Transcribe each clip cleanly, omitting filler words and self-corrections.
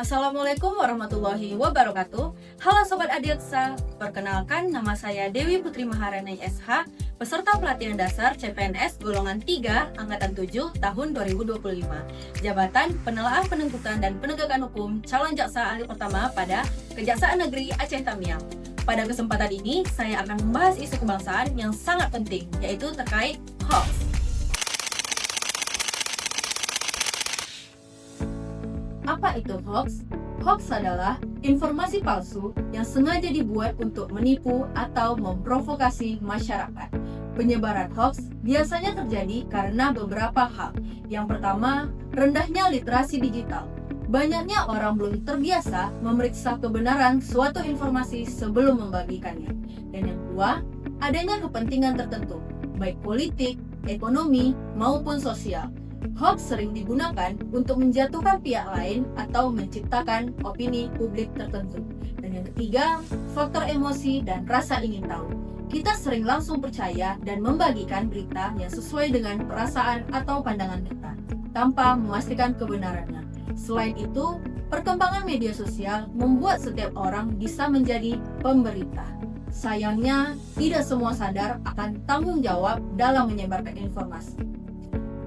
Assalamualaikum warahmatullahi wabarakatuh. Halo Sobat Adiaksa, perkenalkan nama saya Dewi Putri Maharani SH, peserta pelatihan dasar CPNS golongan 3 Angkatan 7 tahun 2025. Jabatan Penelaah Penuntutan dan Penegakan Hukum calon jaksa ahli pertama pada Kejaksaan Negeri Aceh Tamiang. Pada kesempatan ini, saya akan membahas isu kebangsaan yang sangat penting, yaitu terkait hoax. Apa itu hoax? Hoax adalah informasi palsu yang sengaja dibuat untuk menipu atau memprovokasi masyarakat. Penyebaran hoax biasanya terjadi karena beberapa hal. Yang pertama, rendahnya literasi digital. Banyaknya orang belum terbiasa memeriksa kebenaran suatu informasi sebelum membagikannya. Dan yang kedua, adanya kepentingan tertentu, baik politik, ekonomi, maupun sosial. Hoax sering digunakan untuk menjatuhkan pihak lain atau menciptakan opini publik tertentu. Dan yang ketiga, faktor emosi dan rasa ingin tahu. Kita sering langsung percaya dan membagikan berita yang sesuai dengan perasaan atau pandangan kita, tanpa memastikan kebenarannya. Selain itu, perkembangan media sosial membuat setiap orang bisa menjadi pemberita. Sayangnya, tidak semua sadar akan tanggung jawab dalam menyebarkan informasi.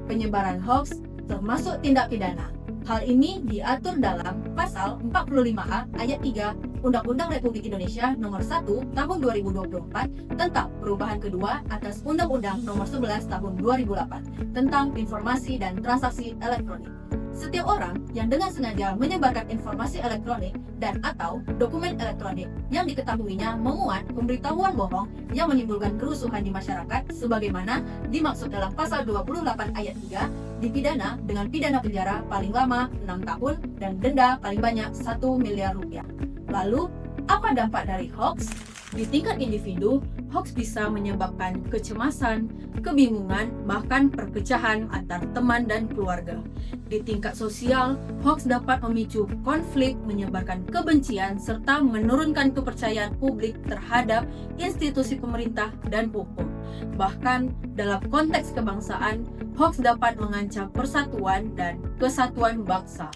Penyebaran hoax termasuk tindak pidana. Hal ini diatur dalam Pasal 45A ayat 3 Undang-Undang Republik Indonesia Nomor 1 Tahun 2024 tentang perubahan kedua atas Undang-Undang Nomor 11 Tahun 2008 tentang informasi dan transaksi elektronik. Setiap orang yang dengan sengaja menyebarkan informasi elektronik dan atau dokumen elektronik yang diketahuinya memuat pemberitahuan bohong yang menimbulkan kerusuhan di masyarakat sebagaimana dimaksud dalam Pasal 28 ayat 3 dipidana dengan pidana penjara paling lama 6 tahun dan denda paling banyak 1 miliar rupiah. Lalu, apa dampak dari hoax? Di tingkat individu, hoax bisa menyebabkan kecemasan, kebingungan, bahkan perpecahan antar teman dan keluarga. Di tingkat sosial, hoax dapat memicu konflik, menyebarkan kebencian, serta menurunkan kepercayaan publik terhadap institusi pemerintah dan hukum. Bahkan dalam konteks kebangsaan, hoax dapat mengancam persatuan dan kesatuan bangsa.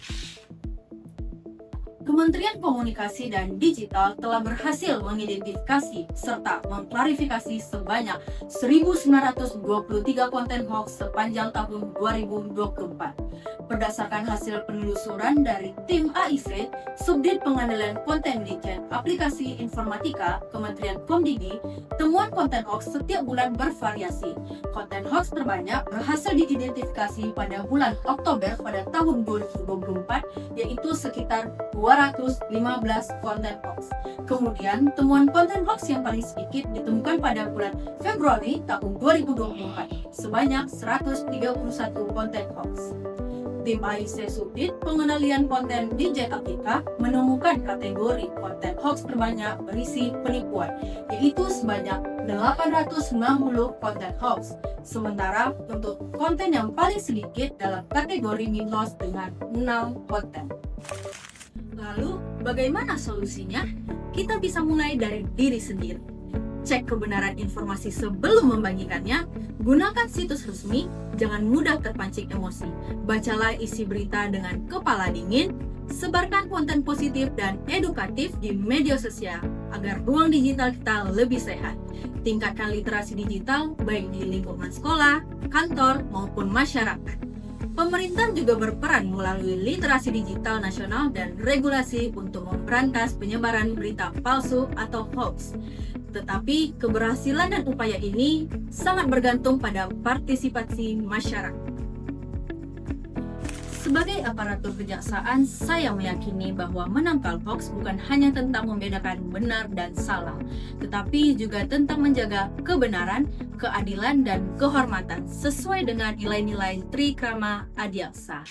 Kementerian Komunikasi dan Digital telah berhasil mengidentifikasi serta mengklarifikasi sebanyak 1.923 konten hoax sepanjang tahun 2024. Berdasarkan hasil penelusuran dari tim AIC, Subdit Pengendalian Konten di Chat Aplikasi Informatika, Kementerian Komdigi, temuan konten hoax setiap bulan bervariasi. Konten hoax terbanyak berhasil diidentifikasi pada bulan Oktober pada tahun 2024, yaitu sekitar 215 konten hoax. Kemudian, temuan konten hoax yang paling sedikit ditemukan pada bulan Februari tahun 2024, sebanyak 131 konten hoax. Tim AIC Subdit Pengendalian Konten di Aplikasi menemukan kategori konten hoax terbanyak berisi penipuan, yaitu sebanyak 890 konten hoax. Sementara untuk konten yang paling sedikit dalam kategori mitos dengan 6 konten. Lalu, bagaimana solusinya? Kita bisa mulai dari diri sendiri. Cek kebenaran informasi sebelum membagikannya, gunakan situs resmi, jangan mudah terpancing emosi. Bacalah isi berita dengan kepala dingin, sebarkan konten positif dan edukatif di media sosial agar ruang digital kita lebih sehat. Tingkatkan literasi digital baik di lingkungan sekolah, kantor, maupun masyarakat. Pemerintah juga berperan melalui literasi digital nasional dan regulasi untuk memberantas penyebaran berita palsu atau hoax. Tetapi keberhasilan dan upaya ini sangat bergantung pada partisipasi masyarakat. Sebagai aparatur kejaksaan, saya meyakini bahwa menangkal hoax bukan hanya tentang membedakan benar dan salah, tetapi juga tentang menjaga kebenaran, keadilan, dan kehormatan sesuai dengan nilai-nilai Trikrama Adiaksa.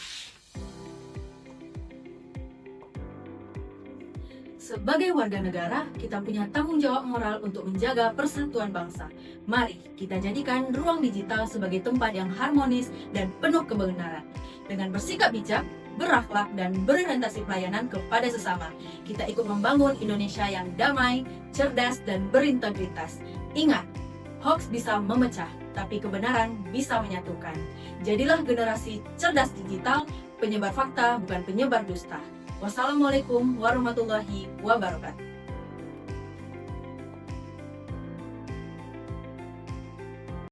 Sebagai warga negara, kita punya tanggung jawab moral untuk menjaga persatuan bangsa. Mari kita jadikan ruang digital sebagai tempat yang harmonis dan penuh kebenaran. Dengan bersikap bijak, berakhlak, dan berorientasi pelayanan kepada sesama, kita ikut membangun Indonesia yang damai, cerdas, dan berintegritas. Ingat, hoax bisa memecah, tapi kebenaran bisa menyatukan. Jadilah generasi cerdas digital, penyebar fakta bukan penyebar dusta. Wassalamualaikum warahmatullahi wabarakatuh.